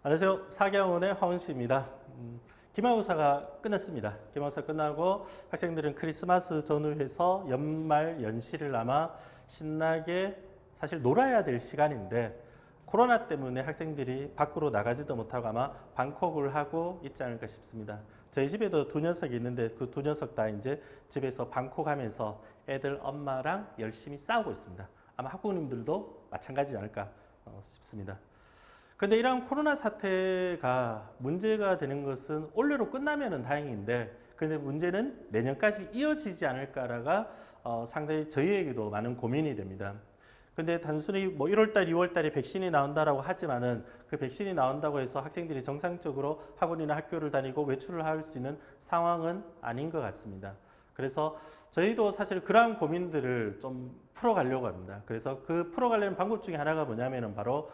안녕하세요. 사경원의 화원 씨입니다. 기말고사가 끝났습니다. 기말고사 끝나고 학생들은 크리스마스 전후해서 연말 연시를 아마 신나게 사실 놀아야 될 시간인데 코로나 때문에 학생들이 밖으로 나가지도 못하고 아마 방콕을 하고 있지 않을까 싶습니다. 저희 집에도 두 녀석이 있는데 그 두 녀석 다 이제 집에서 방콕하면서 애들 엄마랑 열심히 싸우고 있습니다. 아마 학부모님들도 마찬가지지 않을까 싶습니다. 근데 이러한 코로나 사태가 문제가 되는 것은 올해로 끝나면은 다행인데, 그런데 문제는 내년까지 이어지지 않을까라가 상당히 저희에게도 많은 고민이 됩니다. 근데 단순히 뭐 1월달, 2월달에 백신이 나온다라고 하지만은 그 백신이 나온다고 해서 학생들이 정상적으로 학원이나 학교를 다니고 외출을 할 수 있는 상황은 아닌 것 같습니다. 그래서 저희도 사실 그러한 고민들을 좀 풀어가려고 합니다. 그래서 그 풀어가려는 방법 중에 하나가 뭐냐면은 바로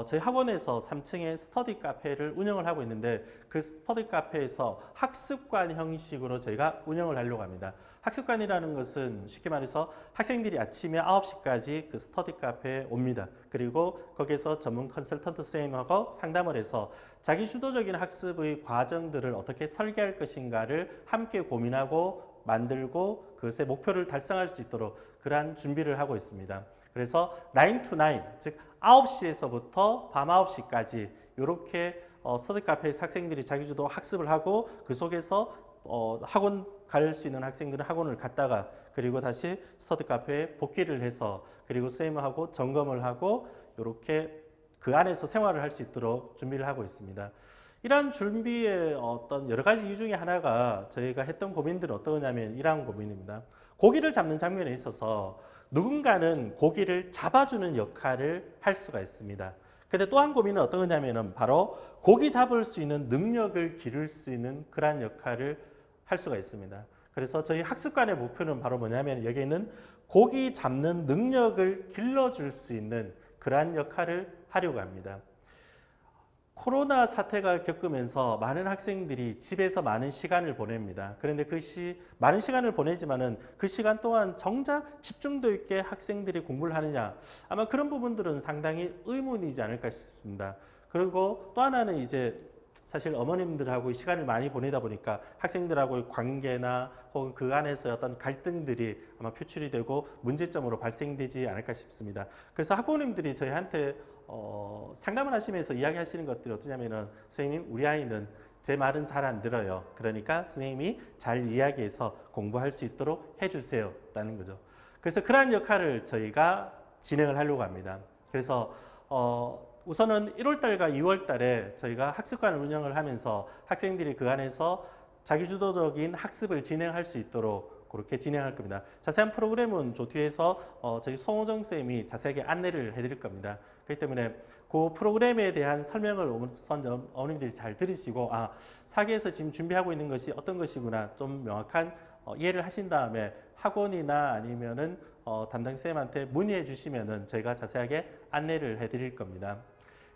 저희 학원에서 3층에 스터디 카페를 운영을 하고 있는데 그 스터디 카페에서 학습관 형식으로 저희가 운영을 하려고 합니다. 학습관이라는 것은 쉽게 말해서 학생들이 아침에 9시까지 그 스터디 카페에 옵니다. 그리고 거기서 전문 컨설턴트 선생님하고 상담을 해서 자기 주도적인 학습의 과정들을 어떻게 설계할 것인가를 함께 고민하고 만들고 그것의 목표를 달성할 수 있도록 그러한 준비를 하고 있습니다. 그래서 9 to 9, 즉 9시에서부터 밤 9시까지 이렇게 스터디 카페에서 학생들이 자기주도 학습을 하고 그 속에서 학원 갈 수 있는 학생들은 학원을 갔다가 그리고 다시 스터디 카페에 복귀를 해서 그리고 선생님하고 점검을 하고 이렇게 그 안에서 생활을 할 수 있도록 준비를 하고 있습니다. 이러한 준비의 어떤 여러 가지 이유 중에 하나가 저희가 했던 고민들은 어떠냐면 이러한 고민입니다. 고기를 잡는 장면에 있어서 누군가는 고기를 잡아주는 역할을 할 수가 있습니다. 근데 또 한 고민은 어떤 거냐면은 바로 고기 잡을 수 있는 능력을 기를 수 있는 그러한 역할을 할 수가 있습니다. 그래서 저희 학습관의 목표는 바로 뭐냐면 여기에는 고기 잡는 능력을 길러줄 수 있는 그러한 역할을 하려고 합니다. 코로나 사태가 겪으면서 많은 학생들이 집에서 많은 시간을 보냅니다. 그런데 많은 시간을 보내지만은 그 시간 동안 정작 집중도 있게 학생들이 공부를 하느냐? 아마 그런 부분들은 상당히 의문이지 않을까 싶습니다. 그리고 또 하나는 이제 사실 어머님들하고 시간을 많이 보내다 보니까 학생들하고의 관계나 혹은 그 안에서 어떤 갈등들이 아마 표출이 되고 문제점으로 발생되지 않을까 싶습니다. 그래서 학부모님들이 저희한테 상담을 하시면서 이야기하시는 것들이 어떠냐면은 선생님, 우리 아이는 제 말은 잘 안 들어요. 그러니까 선생님이 잘 이야기해서 공부할 수 있도록 해주세요 라는 거죠. 그래서 그러한 역할을 저희가 진행을 하려고 합니다. 그래서 우선은 1월달과 2월달에 저희가 학습관을 운영을 하면서 학생들이 그 안에서 자기주도적인 학습을 진행할 수 있도록 그렇게 진행할 겁니다. 자세한 프로그램은 저 뒤에서 저희 송호정 쌤이 자세하게 안내를 해드릴 겁니다. 그렇기 때문에 그 프로그램에 대한 설명을 우선 어머님들이 잘 들으시고 사기에서 지금 준비하고 있는 것이 어떤 것이구나 좀 명확한 이해를 하신 다음에 학원이나 아니면은 담당 쌤한테 문의해 주시면은 저희가 자세하게 안내를 해드릴 겁니다.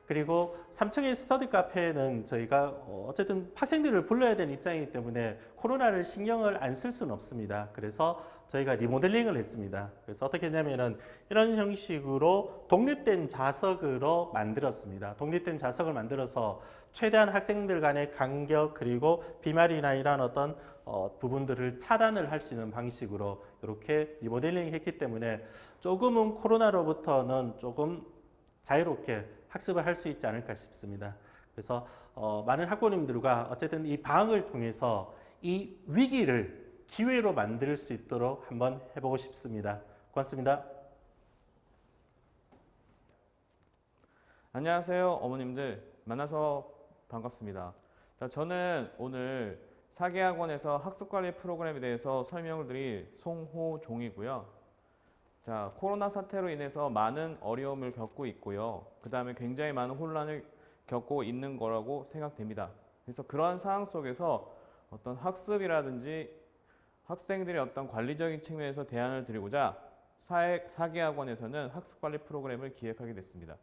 그리고 3층의 스터디 카페는 저희가 어쨌든 학생들을 불러야 되는 입장이기 때문에 코로나를 신경을 안 쓸 수는 없습니다. 그래서 저희가 리모델링을 했습니다. 그래서 어떻게 했냐면은 이런 형식으로 독립된 좌석으로 만들었습니다. 독립된 좌석을 만들어서 최대한 학생들 간의 간격 그리고 비말이나 이런 어떤 부분들을 차단을 할 수 있는 방식으로 이렇게 리모델링 했기 때문에 조금은 코로나로부터는 조금 자유롭게 학습을 할 수 있지 않을까 싶습니다. 그래서 많은 학부모님들과 어쨌든 이 방학을 통해서 이 위기를 기회로 만들 수 있도록 한번 해보고 싶습니다. 고맙습니다. 안녕하세요, 어머님들. 만나서 반갑습니다. 자, 저는 오늘 사계학원에서 학습관리 프로그램에 대해서 설명을 드릴 송호종이고요. 자, 코로나 사태로 인해서 많은 어려움을 겪고 있고요. 그 다음에 굉장히 많은 혼란을 겪고 있는 거라고 생각됩니다. 그래서 그러한 상황 속에서 어떤 학습이라든지 학생들의 어떤 관리적인 측면에서 대안을 드리고자 사계학원에서는 학습관리 프로그램을 기획하게 됐습니다.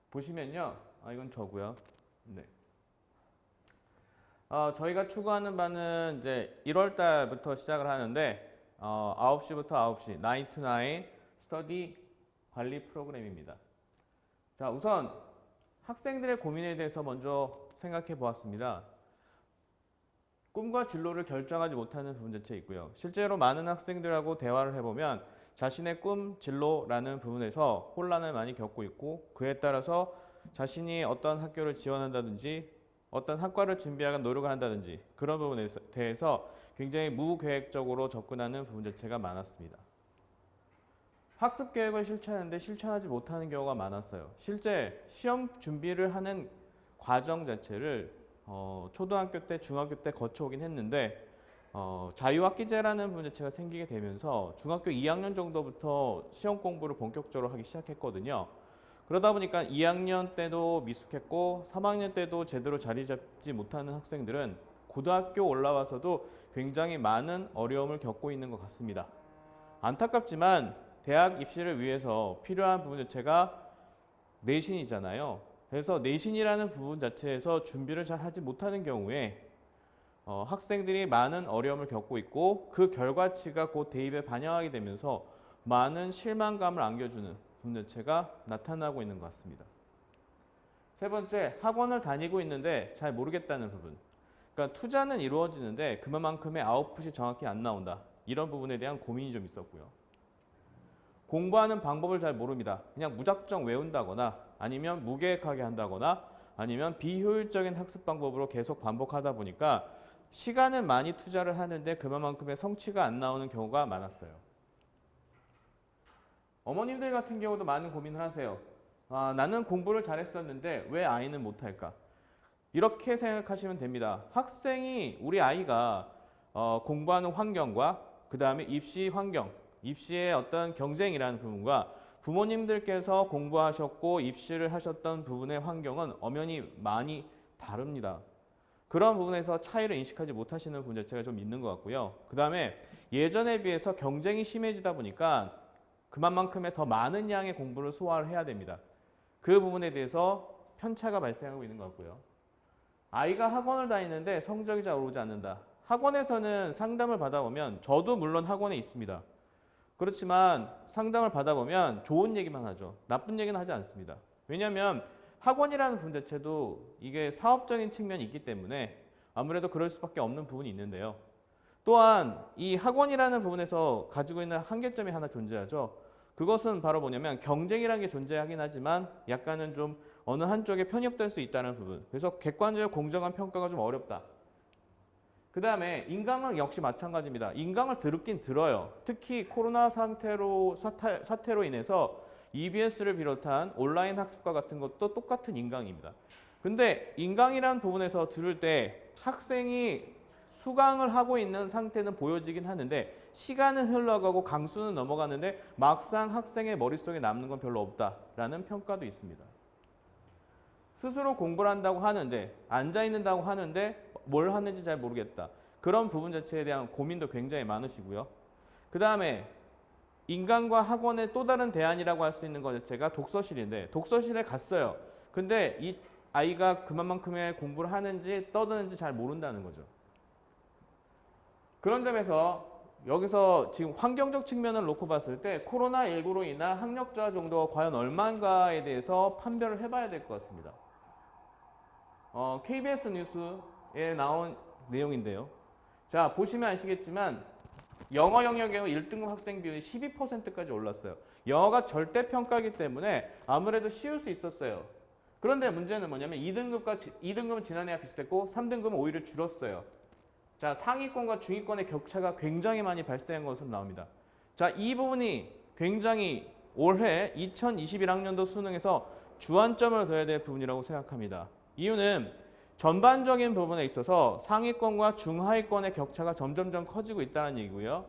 보시면요. 이건 저고요. 네. 저희가 추구하는 바는 이제 1월 달부터 시작을 하는데 9시부터 9시, 9 to 9 스터디 관리 프로그램입니다. 자, 우선 학생들의 고민에 대해서 먼저 생각해 보았습니다. 꿈과 진로를 결정하지 못하는 부분 자체 있고요. 실제로 많은 학생들하고 대화를 해보면 자신의 꿈, 진로라는 부분에서 혼란을 많이 겪고 있고 그에 따라서 자신이 어떤 학교를 지원한다든지 어떤 학과를 준비하기 노력을 한다든지 그런 부분에 대해서 굉장히 무계획적으로 접근하는 부분 자체가 많았습니다. 학습 계획을 실천하는데 실천하지 못하는 경우가 많았어요. 실제 시험 준비를 하는 과정 자체를 초등학교 때, 중학교 때 거쳐오긴 했는데 자유학기제라는 부분 자체가 생기게 되면서 중학교 2학년 정도부터 시험 공부를 본격적으로 하기 시작했거든요. 그러다 보니까 2학년 때도 미숙했고 3학년 때도 제대로 자리 잡지 못하는 학생들은 고등학교 올라와서도 굉장히 많은 어려움을 겪고 있는 것 같습니다. 안타깝지만 대학 입시를 위해서 필요한 부분 자체가 내신이잖아요. 그래서 내신이라는 부분 자체에서 준비를 잘 하지 못하는 경우에 학생들이 많은 어려움을 겪고 있고 그 결과치가 곧 대입에 반영하게 되면서 많은 실망감을 안겨주는 부분 자체가 나타나고 있는 것 같습니다. 세 번째, 학원을 다니고 있는데 잘 모르겠다는 부분. 그러니까 투자는 이루어지는데 그만큼의 아웃풋이 정확히 안 나온다. 이런 부분에 대한 고민이 좀 있었고요. 공부하는 방법을 잘 모릅니다. 그냥 무작정 외운다거나 아니면 무계획하게 한다거나 아니면 비효율적인 학습 방법으로 계속 반복하다 보니까 시간은 많이 투자를 하는데 그만큼의 성취가 안 나오는 경우가 많았어요. 어머님들 같은 경우도 많은 고민을 하세요. 나는 공부를 잘했었는데 왜 아이는 못할까? 이렇게 생각하시면 됩니다. 학생이 우리 아이가 공부하는 환경과 그 다음에 입시 환경, 입시의 어떤 경쟁이라는 부분과 부모님들께서 공부하셨고 입시를 하셨던 부분의 환경은 엄연히 많이 다릅니다. 그런 부분에서 차이를 인식하지 못하시는 부분 자체가 좀 있는 것 같고요. 그 다음에 예전에 비해서 경쟁이 심해지다 보니까 그만큼의 더 많은 양의 공부를 소화를 해야 됩니다. 그 부분에 대해서 편차가 발생하고 있는 것 같고요. 아이가 학원을 다니는데 성적이 잘 오르지 않는다. 학원에서는 상담을 받아보면 저도 물론 학원에 있습니다. 그렇지만 상담을 받아보면 좋은 얘기만 하죠. 나쁜 얘기는 하지 않습니다. 왜냐하면 학원이라는 부분 자체도 이게 사업적인 측면이 있기 때문에 아무래도 그럴 수밖에 없는 부분이 있는데요. 또한 이 학원이라는 부분에서 가지고 있는 한계점이 하나 존재하죠. 그것은 바로 뭐냐면 경쟁이라는 게 존재하긴 하지만 약간은 좀 어느 한쪽에 편협될 수 있다는 부분. 그래서 객관적이고 공정한 평가가 좀 어렵다. 그 다음에 인강은 역시 마찬가지입니다. 인강을 들었긴 들어요. 특히 코로나 사태로 인해서 EBS를 비롯한 온라인 학습과 같은 것도 똑같은 인강입니다. 근데 인강이라는 부분에서 들을 때 학생이 수강을 하고 있는 상태는 보여지긴 하는데 시간은 흘러가고 강수는 넘어가는데 막상 학생의 머릿속에 남는 건 별로 없다라는 평가도 있습니다. 스스로 공부를 한다고 하는데 앉아있는다고 하는데 뭘 하는지 잘 모르겠다. 그런 부분 자체에 대한 고민도 굉장히 많으시고요. 그 다음에 인강과 학원의 또 다른 대안이라고 할 수 있는 것 자체가 독서실인데 독서실에 갔어요. 근데 이 아이가 그만큼의 공부를 하는지 떠드는지 잘 모른다는 거죠. 그런 점에서 여기서 지금 환경적 측면을 놓고 봤을 때 코로나19로 인한 학력 저하 정도가 과연 얼마인가에 대해서 판별을 해봐야 될 것 같습니다. KBS 뉴스에 나온 내용인데요. 자, 보시면 아시겠지만 영어 영역의 1등급 학생 비율이 12%까지 올랐어요. 영어가 절대평가이기 때문에 아무래도 쉬울 수 있었어요. 그런데 문제는 뭐냐면 2등급은 지난해와 비슷했고 3등급은 오히려 줄었어요. 자, 상위권과 중위권의 격차가 굉장히 많이 발생한 것으로 나옵니다. 자, 이 부분이 굉장히 올해 2021학년도 수능에서 주안점을 둬야 될 부분이라고 생각합니다. 이유는 전반적인 부분에 있어서 상위권과 중하위권의 격차가 점점점 커지고 있다는 얘기고요.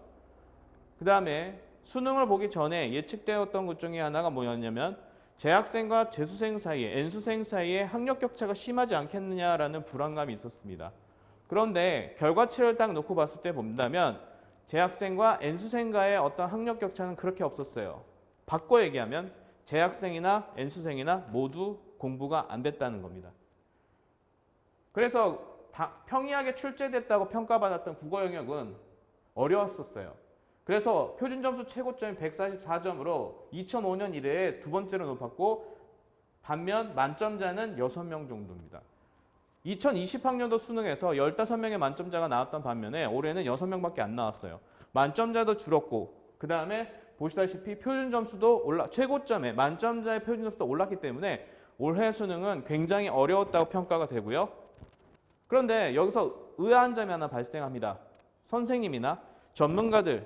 그 다음에 수능을 보기 전에 예측되었던 것 중에 하나가 뭐였냐면 재학생과 재수생 사이에, N수생 사이에 학력 격차가 심하지 않겠느냐라는 불안감이 있었습니다. 그런데 결과치를 딱 놓고 봤을 때 본다면 재학생과 N수생과의 어떤 학력 격차는 그렇게 없었어요. 바꿔 얘기하면 재학생이나 N수생이나 모두 공부가 안 됐다는 겁니다. 그래서 평이하게 출제됐다고 평가받았던 국어 영역은 어려웠었어요. 그래서 표준 점수 최고점이 144점으로 2005년 이래에 두 번째로 높았고 반면 만점자는 6명 정도입니다. 2020학년도 수능에서 15명의 만점자가 나왔던 반면에 올해는 6명밖에 안 나왔어요. 만점자도 줄었고 그 다음에 보시다시피 표준 점수도 최고점에 만점자의 표준 점수도 올랐기 때문에 올해 수능은 굉장히 어려웠다고 평가가 되고요. 그런데 여기서 의아한 점이 하나 발생합니다. 선생님이나 전문가들의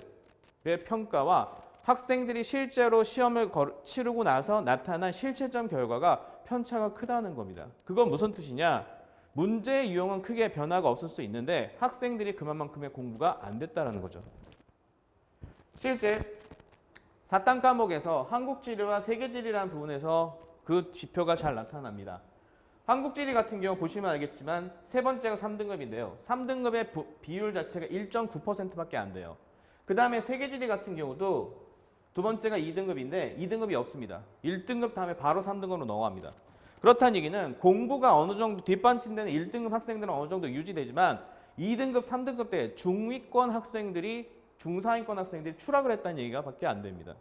평가와 학생들이 실제로 시험을 치르고 나서 나타난 실체점 결과가 편차가 크다는 겁니다. 그건 무슨 뜻이냐? 문제의 유형은 크게 변화가 없을 수 있는데 학생들이 그만큼의 공부가 안 됐다는 거죠. 실제 4단 과목에서 한국지리와 세계지리라는 부분에서 그 지표가 잘 나타납니다. 한국지리 같은 경우 보시면 알겠지만 세 번째가 3등급인데요. 3등급의 비율 자체가 1.9%밖에 안 돼요. 그 다음에 세계지리 같은 경우도 두 번째가 2등급인데 2등급이 없습니다. 1등급 다음에 바로 3등급으로 넘어갑니다. 그렇다는 얘기는 공부가 어느 정도 뒷받침되는 1등급 학생들은 어느 정도 유지되지만 2등급, 3등급 때 중위권 학생들이 중상위권 학생들이 추락을 했다는 얘기가 밖에 안 됩니다.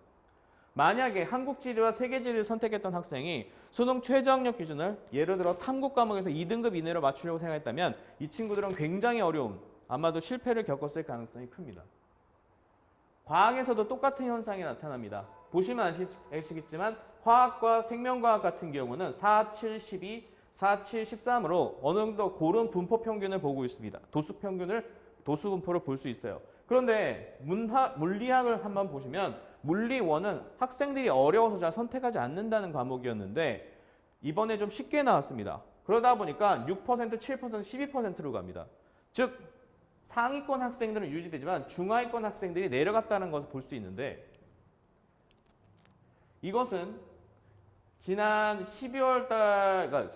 만약에 한국지리와 세계지리를 선택했던 학생이 수능 최저학력 기준을 예를 들어 탐구 과목에서 2등급 이내로 맞추려고 생각했다면 이 친구들은 굉장히 어려운 아마도 실패를 겪었을 가능성이 큽니다. 과학에서도 똑같은 현상이 나타납니다. 보시면 아시겠지만 화학과 생명과학 같은 경우는 4, 7, 12, 4, 7, 13으로 어느 정도 고른 분포 평균을 보고 있습니다. 도수 분포를 볼 수 있어요. 그런데 물리학을 한번 보시면 물리1은 학생들이 어려워서 잘 선택하지 않는다는 과목이었는데 이번에 좀 쉽게 나왔습니다. 그러다 보니까 6%, 7%, 12%로 갑니다. 즉 상위권 학생들은 유지되지만 중하위권 학생들이 내려갔다는 것을 볼 수 있는데 이것은 지난 12월 달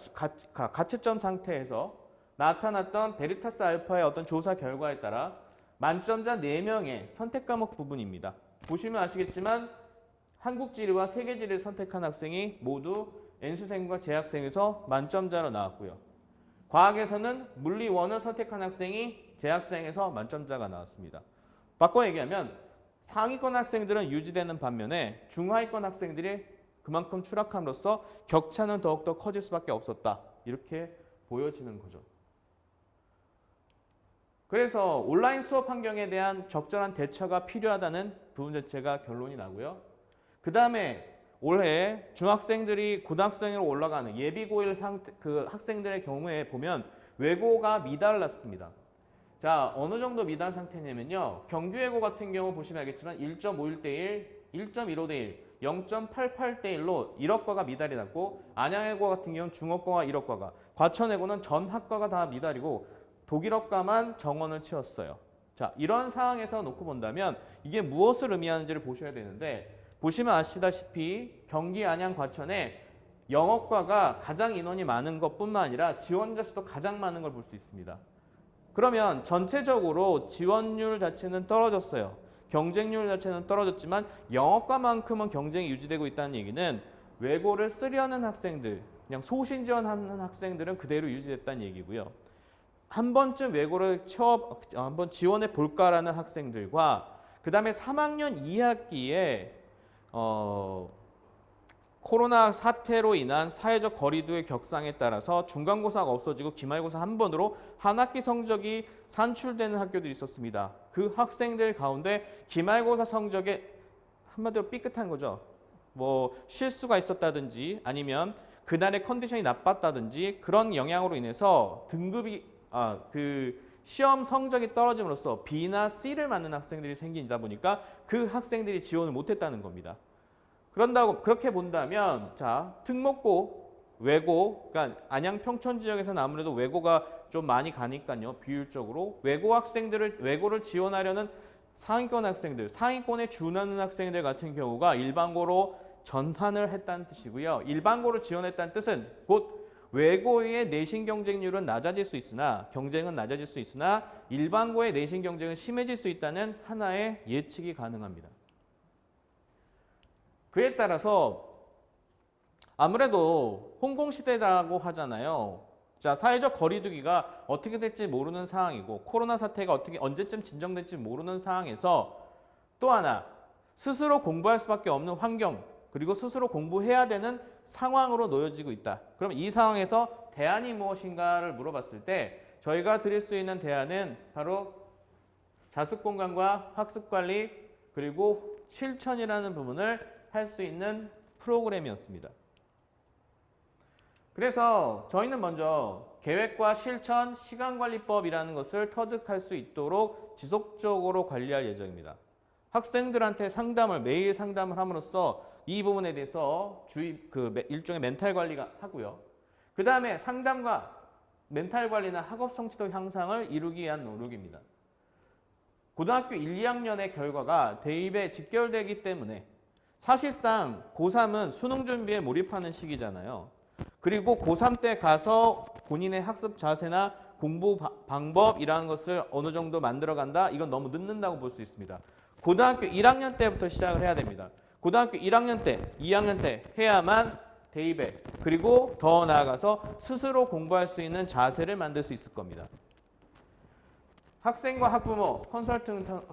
가채점 상태에서 나타났던 베리타스 알파의 어떤 조사 결과에 따라 만점자 4명의 선택 과목 부분입니다. 보시면 아시겠지만 한국지리와 세계지리를 선택한 학생이 모두 N수생과 재학생에서 만점자로 나왔고요. 과학에서는 물리1을 선택한 학생이 재학생에서 만점자가 나왔습니다. 바꿔 얘기하면 상위권 학생들은 유지되는 반면에 중하위권 학생들이 그만큼 추락함으로써 격차는 더욱더 커질 수밖에 없었다. 이렇게 보여지는 거죠. 그래서 온라인 수업 환경에 대한 적절한 대처가 필요하다는 부분 자체가 결론이 나고요. 그 다음에 올해 중학생들이 고등학생으로 올라가는 예비고1 학생들의 경우에 보면 외고가 미달랐습니다. 자, 어느 정도 미달 상태냐면요. 경규외고 같은 경우 보시면 알겠지만 1.51대 1, 1.15대 1, 0.88대 1로 1학과가 미달이 났고 안양외고 같은 경우는 중학과와 1학과가, 과천외고는 전 학과가 다 미달이고 독일학과만 정원을 치웠어요. 자, 이런 상황에서 놓고 본다면 이게 무엇을 의미하는지를 보셔야 되는데 보시면 아시다시피 경기, 안양, 과천에 영어과가 가장 인원이 많은 것뿐만 아니라 지원자 수도 가장 많은 걸 볼 수 있습니다. 그러면 전체적으로 지원율 자체는 떨어졌어요. 경쟁률 자체는 떨어졌지만 영어과만큼은 경쟁이 유지되고 있다는 얘기는 외고를 쓰려는 학생들, 그냥 소신 지원하는 학생들은 그대로 유지됐다는 얘기고요. 한 번쯤 외고를 한번 지원해 볼까라는 학생들과 그 다음에 3학년 2학기에 코로나 사태로 인한 사회적 거리두기 격상에 따라서 중간고사가 없어지고 기말고사 한 번으로 한 학기 성적이 산출되는 학교들이 있었습니다. 그 학생들 가운데 기말고사 성적에 한마디로 삐끗한 거죠. 뭐 실수가 있었다든지 아니면 그날의 컨디션이 나빴다든지 그런 영향으로 인해서 등급이 시험 성적이 떨어짐으로써 B나 C를 맞는 학생들이 생기다 보니까 그 학생들이 지원을 못했다는 겁니다. 그렇게 본다면 자 특목고, 외고, 그러니까 안양 평촌 지역에서는 아무래도 외고가 좀 많이 가니까요. 비율적으로 외고를 지원하려는 상위권 학생들, 상위권에 준하는 학생들 같은 경우가 일반고로 전환을 했다는 뜻이고요. 일반고로 지원했다는 뜻은 곧 외고의 내신 경쟁률은 낮아질 수 있으나 경쟁은 낮아질 수 있으나 일반고의 내신 경쟁은 심해질 수 있다는 하나의 예측이 가능합니다. 그에 따라서 아무래도 홍콩시대라고 하잖아요. 자, 사회적 거리두기가 어떻게 될지 모르는 상황이고 코로나 사태가 언제쯤 진정될지 모르는 상황에서 또 하나 스스로 공부할 수밖에 없는 환경 그리고 스스로 공부해야 되는 상황으로 놓여지고 있다. 그럼 이 상황에서 대안이 무엇인가를 물어봤을 때 저희가 드릴 수 있는 대안은 바로 자습 공간과 학습 관리 그리고 실천이라는 부분을 할 수 있는 프로그램이었습니다. 그래서 저희는 먼저 계획과 실천, 시간관리법이라는 것을 터득할 수 있도록 지속적으로 관리할 예정입니다. 학생들한테 매일 상담을 함으로써 이 부분에 대해서 일종의 멘탈 관리가 하고요. 그 다음에 상담과 멘탈 관리나 학업 성취도 향상을 이루기 위한 노력입니다. 고등학교 1, 2학년의 결과가 대입에 직결되기 때문에 사실상 고3은 수능 준비에 몰입하는 시기잖아요. 그리고 고3 때 가서 본인의 학습 자세나 공부 방법이라는 것을 어느 정도 만들어간다? 이건 너무 늦는다고 볼 수 있습니다. 고등학교 1학년 때부터 시작을 해야 됩니다. 고등학교 1학년 때, 2학년 때 해야만 대입에 그리고 더 나아가서 스스로 공부할 수 있는 자세를 만들 수 있을 겁니다. 학생과 학부모,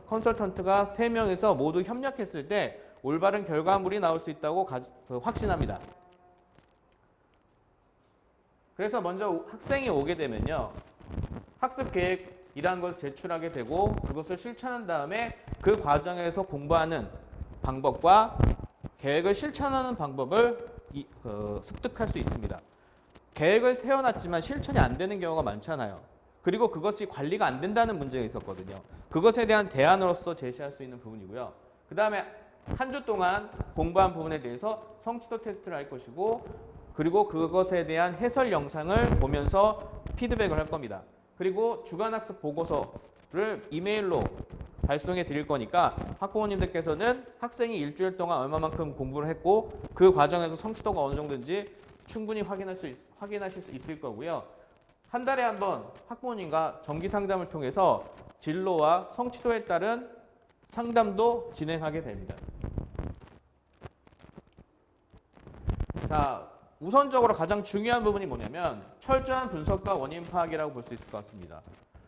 컨설턴트가 3명에서 모두 협력했을 때 올바른 결과물이 나올 수 있다고 확신합니다. 그래서 먼저 학생이 오게 되면요. 학습 계획이라는 것을 제출하게 되고 그것을 실천한 다음에 그 과정에서 공부하는 방법과 계획을 실천하는 방법을 습득할 수 있습니다. 계획을 세워놨지만 실천이 안 되는 경우가 많잖아요. 그리고 그것이 관리가 안 된다는 문제가 있었거든요. 그것에 대한 대안으로서 제시할 수 있는 부분이고요. 그 다음에 한 주 동안 공부한 부분에 대해서 성취도 테스트를 할 것이고 그리고 그것에 대한 해설 영상을 보면서 피드백을 할 겁니다. 그리고 주간학습 보고서를 이메일로 발송해 드릴 거니까 학부모님들께서는 학생이 일주일 동안 얼마만큼 공부를 했고 그 과정에서 성취도가 어느 정도인지 충분히 확인하실 수 있을 거고요. 한 달에 한 번 학부모님과 정기 상담을 통해서 진로와 성취도에 따른 상담도 진행하게 됩니다. 자, 우선적으로 가장 중요한 부분이 뭐냐면 철저한 분석과 원인 파악이라고 볼 수 있을 것 같습니다.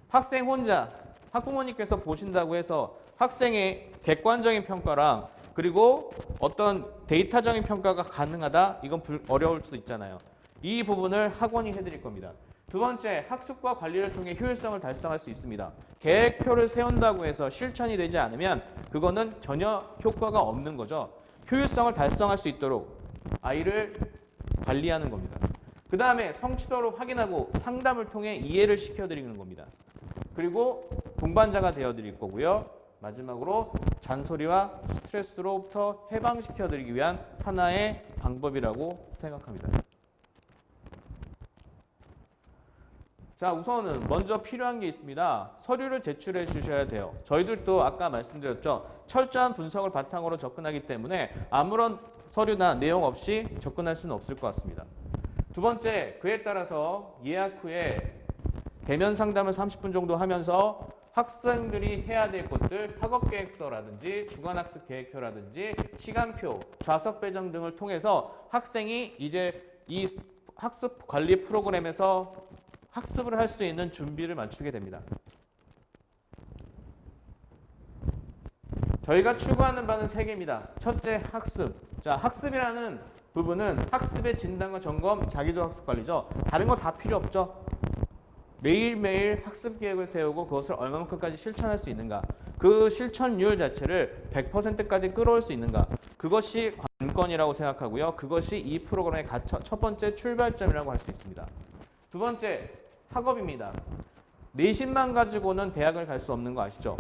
학생 혼자 학부모님께서 보신다고 해서 학생의 객관적인 평가랑 그리고 어떤 데이터적인 평가가 가능하다? 이건 어려울 수 있잖아요. 이 부분을 학원이 해드릴 겁니다. 두 번째, 학습과 관리를 통해 효율성을 달성할 수 있습니다. 계획표를 세운다고 해서 실천이 되지 않으면 그거는 전혀 효과가 없는 거죠. 효율성을 달성할 수 있도록 아이를 관리하는 겁니다. 그 다음에 성취도를 확인하고 상담을 통해 이해를 시켜드리는 겁니다. 그리고 동반자가 되어드릴 거고요. 마지막으로 잔소리와 스트레스로부터 해방시켜드리기 위한 하나의 방법이라고 생각합니다. 자, 우선은 먼저 필요한 게 있습니다. 서류를 제출해 주셔야 돼요. 저희들도 아까 말씀드렸죠. 철저한 분석을 바탕으로 접근하기 때문에 아무런 서류나 내용 없이 접근할 수는 없을 것 같습니다. 두 번째, 그에 따라서 예약 후에 대면 상담을 30분 정도 하면서 학생들이 해야 될 것들, 학업계획서라든지 주간학습 계획표라든지 시간표, 좌석 배정 등을 통해서 학생이 이제 이 학습 관리 프로그램에서 학습을 할 수 있는 준비를 맞추게 됩니다. 저희가 추구하는 바는 3개입니다. 첫째, 학습. 자, 학습이라는 부분은 학습의 진단과 점검, 자기도 학습 관리죠. 다른 거 다 필요 없죠. 매일매일 학습 계획을 세우고 그것을 얼마만큼까지 실천할 수 있는가. 그 실천율 자체를 100%까지 끌어올 수 있는가. 그것이 관건이라고 생각하고요. 그것이 이 프로그램의 첫 번째 출발점이라고 할 수 있습니다. 두 번째, 학업입니다. 내신만 가지고는 대학을 갈 수 없는 거 아시죠?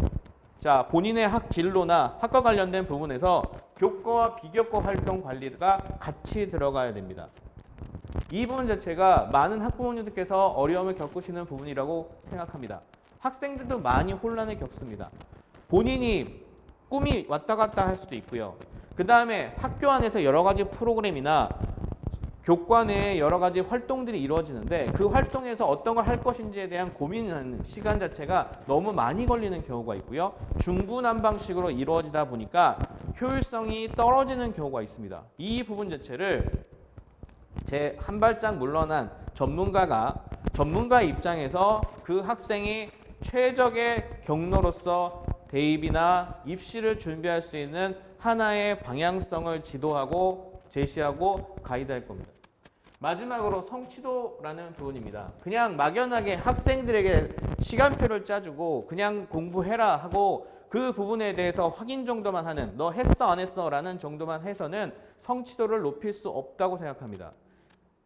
자, 본인의 학 진로나 학과 관련된 부분에서 교과와 비교과 활동 관리가 같이 들어가야 됩니다. 이 부분 자체가 많은 학부모님들께서 어려움을 겪으시는 부분이라고 생각합니다. 학생들도 많이 혼란을 겪습니다. 본인이 꿈이 왔다 갔다 할 수도 있고요. 그 다음에 학교 안에서 여러 가지 프로그램이나 교과 내에 여러 가지 활동들이 이루어지는데 그 활동에서 어떤 걸 할 것인지에 대한 고민하는 시간 자체가 너무 많이 걸리는 경우가 있고요. 중구난방식으로 이루어지다 보니까 효율성이 떨어지는 경우가 있습니다. 이 부분 자체를 제 한 발짝 물러난 전문가 입장에서 그 학생이 최적의 경로로서 대입이나 입시를 준비할 수 있는 하나의 방향성을 지도하고 제시하고 가이드할 겁니다. 마지막으로 성취도라는 부분입니다. 그냥 막연하게 학생들에게 시간표를 짜주고 그냥 공부해라 하고 그 부분에 대해서 확인 정도만 하는, 너 했어 안 했어 라는 정도만 해서는 성취도를 높일 수 없다고 생각합니다.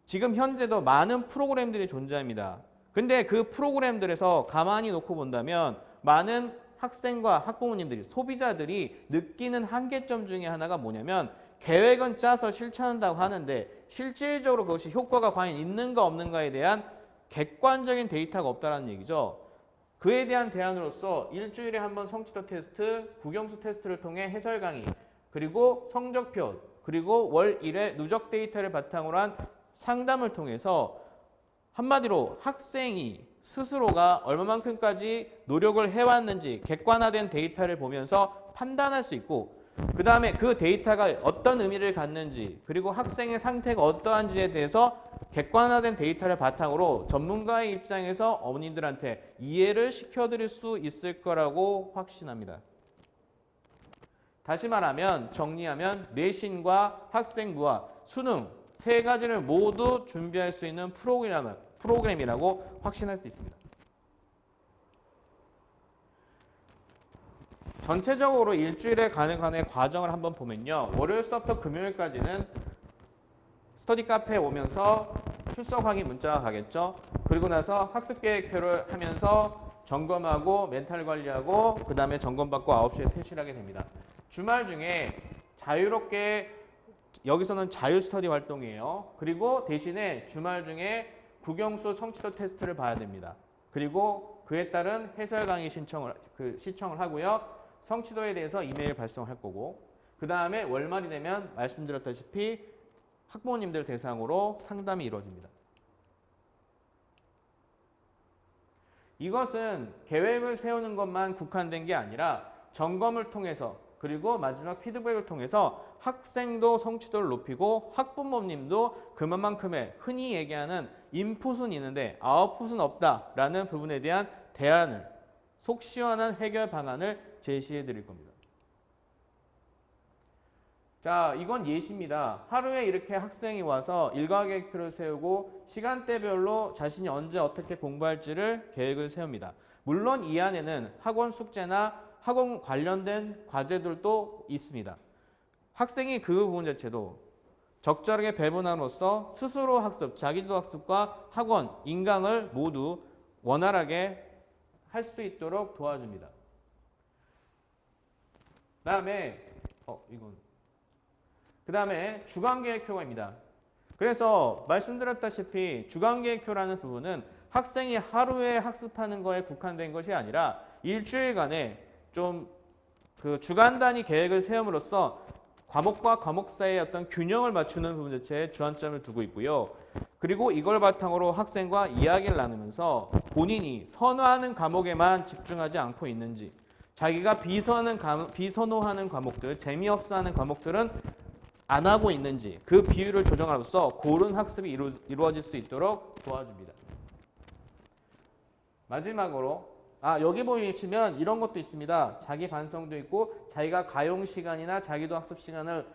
지금 현재도 많은 프로그램들이 존재합니다. 근데 그 프로그램들에서 가만히 놓고 본다면 많은 학생과 학부모님들이, 소비자들이 느끼는 한계점 중에 하나가 뭐냐면 계획은 짜서 실천한다고 하는데 실질적으로 그것이 효과가 과연 있는가 없는가에 대한 객관적인 데이터가 없다는 얘기죠. 그에 대한 대안으로서 일주일에 한 번 성취도 테스트, 국영수 테스트를 통해 해설 강의, 그리고 성적표, 그리고 월 1회 누적 데이터를 바탕으로 한 상담을 통해서 한마디로 학생이 스스로가 얼마만큼까지 노력을 해왔는지 객관화된 데이터를 보면서 판단할 수 있고, 그 다음에 그 데이터가 어떤 의미를 갖는지, 그리고 학생의 상태가 어떠한지에 대해서 객관화된 데이터를 바탕으로 전문가의 입장에서 어머님들한테 이해를 시켜드릴 수 있을 거라고 확신합니다. 다시 말하면, 정리하면 내신과 학생부와 수능 세 가지를 모두 준비할 수 있는 프로그램이라고 확신할 수 있습니다. 전체적으로 일주일에 가능한 과정을 한번 보면요. 월요일 수업부터 금요일까지는 스터디 카페에 오면서 출석 확인 문자가 가겠죠. 그리고 나서 학습 계획표를 하면서 점검하고 멘탈 관리하고 그 다음에 점검받고 9시에 퇴실하게 됩니다. 주말 중에 자유롭게, 여기서는 자유 스터디 활동이에요. 그리고 대신에 주말 중에 국영수 성취도 테스트를 봐야 됩니다. 그리고 그에 따른 해설 강의 시청을 하고요. 성취도에 대해서 이메일 발송할 거고, 그 다음에 월말이 되면 말씀드렸다시피 학부모님들 대상으로 상담이 이루어집니다. 이것은 계획을 세우는 것만 국한된 게 아니라 점검을 통해서, 그리고 마지막 피드백을 통해서 학생도 성취도를 높이고 학부모님도 그만큼의 흔히 얘기하는 인풋은 있는데 아웃풋은 없다라는 부분에 대한 대안을, 속 시원한 해결 방안을 제시해 드릴 겁니다. 자, 이건 예시입니다. 하루에 이렇게 학생이 와서 일과 계획표를 세우고 시간대별로 자신이 언제 어떻게 공부할지를 계획을 세웁니다. 물론 이 안에는 학원 숙제나 학원 관련된 과제들도 있습니다. 학생이 그 부분 자체도 적절하게 배분함으로써 스스로 학습, 자기주도 학습과 학원, 인강을 모두 원활하게 할 수 있도록 도와줍니다. 그 다음에 주간계획표입니다. 그래서 말씀드렸다시피 주간계획표라는 부분은 학생이 하루에 학습하는 거에 국한된 것이 아니라 일주일간에 좀 그 주간 단위 계획을 세움으로써 과목과 과목 사이의 어떤 균형을 맞추는 부분 자체에 주안점을 두고 있고요. 그리고 이걸 바탕으로 학생과 이야기를 나누면서 본인이 선호하는 과목에만 집중하지 않고 있는지, 자기가 비선호하는 과목들, 재미없어 하는 과목들은 안 하고 있는지 그 비율을 조정함으로써 고른 학습이 이루어질 수 있도록 도와줍니다. 마지막으로 여기 보시면 이런 것도 있습니다. 자기 반성도 있고 자기가 가용 시간이나 자기도 학습 시간을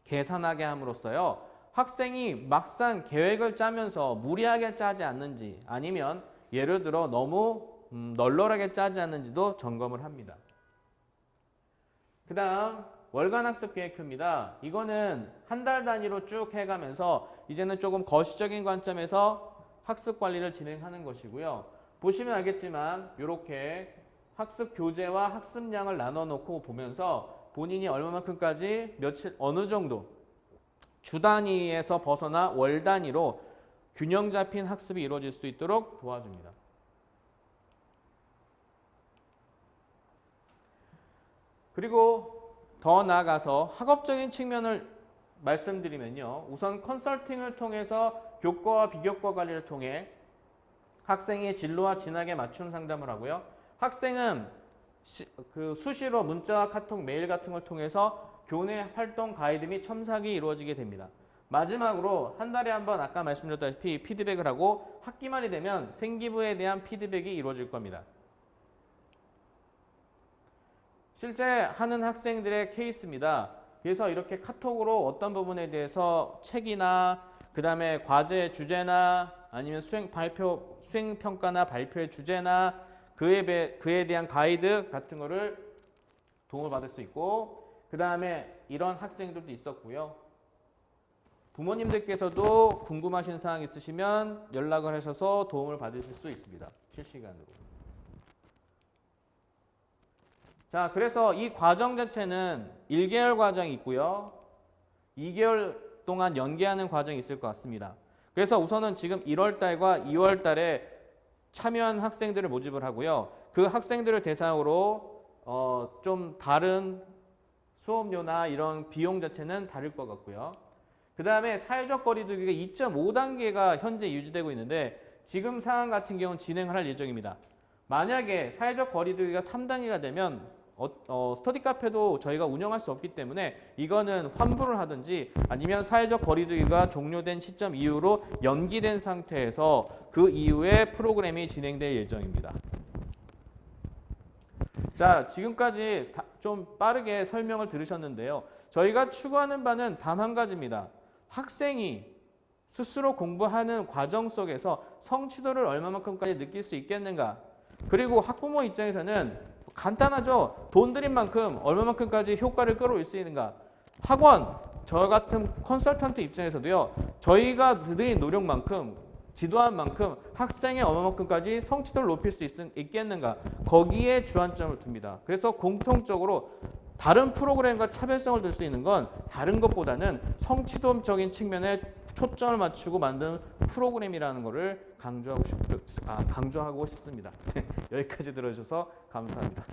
계산하게 함으로써요. 학생이 막상 계획을 짜면서 무리하게 짜지 않는지, 아니면 예를 들어 너무 널널하게 짜지 않는지도 점검을 합니다. 그 다음 월간 학습 계획표입니다. 이거는 한 달 단위로 쭉 해가면서 이제는 조금 거시적인 관점에서 학습 관리를 진행하는 것이고요. 보시면 알겠지만 이렇게 학습 교재와 학습량을 나눠 놓고 보면서 본인이 얼마만큼까지 며칠 어느 정도 주 단위에서 벗어나 월 단위로 균형 잡힌 학습이 이루어질 수 있도록 도와줍니다. 그리고 더 나아가서 학업적인 측면을 말씀드리면요. 우선 컨설팅을 통해서 교과와 비교과 관리를 통해 학생의 진로와 진학에 맞춘 상담을 하고요. 학생은 수시로 문자와 카톡, 메일 같은 걸 통해서 교내 활동 가이드 및 첨삭이 이루어지게 됩니다. 마지막으로 한 달에 한 번 아까 말씀드렸다시피 피드백을 하고 학기 말이 되면 생기부에 대한 피드백이 이루어질 겁니다. 실제 하는 학생들의 케이스입니다. 그래서 이렇게 카톡으로 어떤 부분에 대해서 책이나 그 다음에 과제 주제나 아니면 수행 평가나 발표의 주제나 그에 대한 가이드 같은 거를 도움을 받을 수 있고, 그 다음에 이런 학생들도 있었고요. 부모님들께서도 궁금하신 사항 있으시면 연락을 하셔서 도움을 받으실 수 있습니다. 실시간으로. 자, 그래서 이 과정 자체는 1개월 과정이 있고요. 2개월 동안 연계하는 과정이 있을 것 같습니다. 그래서 우선은 지금 1월 달과 2월 달에 참여한 학생들을 모집을 하고요. 그 학생들을 대상으로 좀 다른 수업료나 이런 비용 자체는 다를 것 같고요. 그 다음에 사회적 거리두기가 2.5단계가 현재 유지되고 있는데 지금 상황 같은 경우는 진행을 할 예정입니다. 만약에 사회적 거리두기가 3단계가 되면 스터디 카페도 저희가 운영할 수 없기 때문에 이거는 환불을 하든지 아니면 사회적 거리두기가 종료된 시점 이후로 연기된 상태에서 그 이후에 프로그램이 진행될 예정입니다. 자, 지금까지 좀 빠르게 설명을 들으셨는데요. 저희가 추구하는 바는 단 한 가지입니다. 학생이 스스로 공부하는 과정 속에서 성취도를 얼마만큼까지 느낄 수 있겠는가. 그리고 학부모 입장에서는 간단하죠. 돈 들인 만큼 얼마만큼까지 효과를 끌어올 수 있는가. 학원, 저 같은 컨설턴트 입장에서도요. 저희가 들인 노력만큼 지도한 만큼 학생의 얼마만큼까지 성취도를 높일 수 있겠는가. 거기에 주안점을 둡니다. 그래서 공통적으로 다른 프로그램과 차별성을 둘 수 있는 건 다른 것보다는 성취도적인 측면에 초점을 맞추고 만든 프로그램이라는 것을 강조하고 싶습니다. 여기까지 들어주셔서 감사합니다.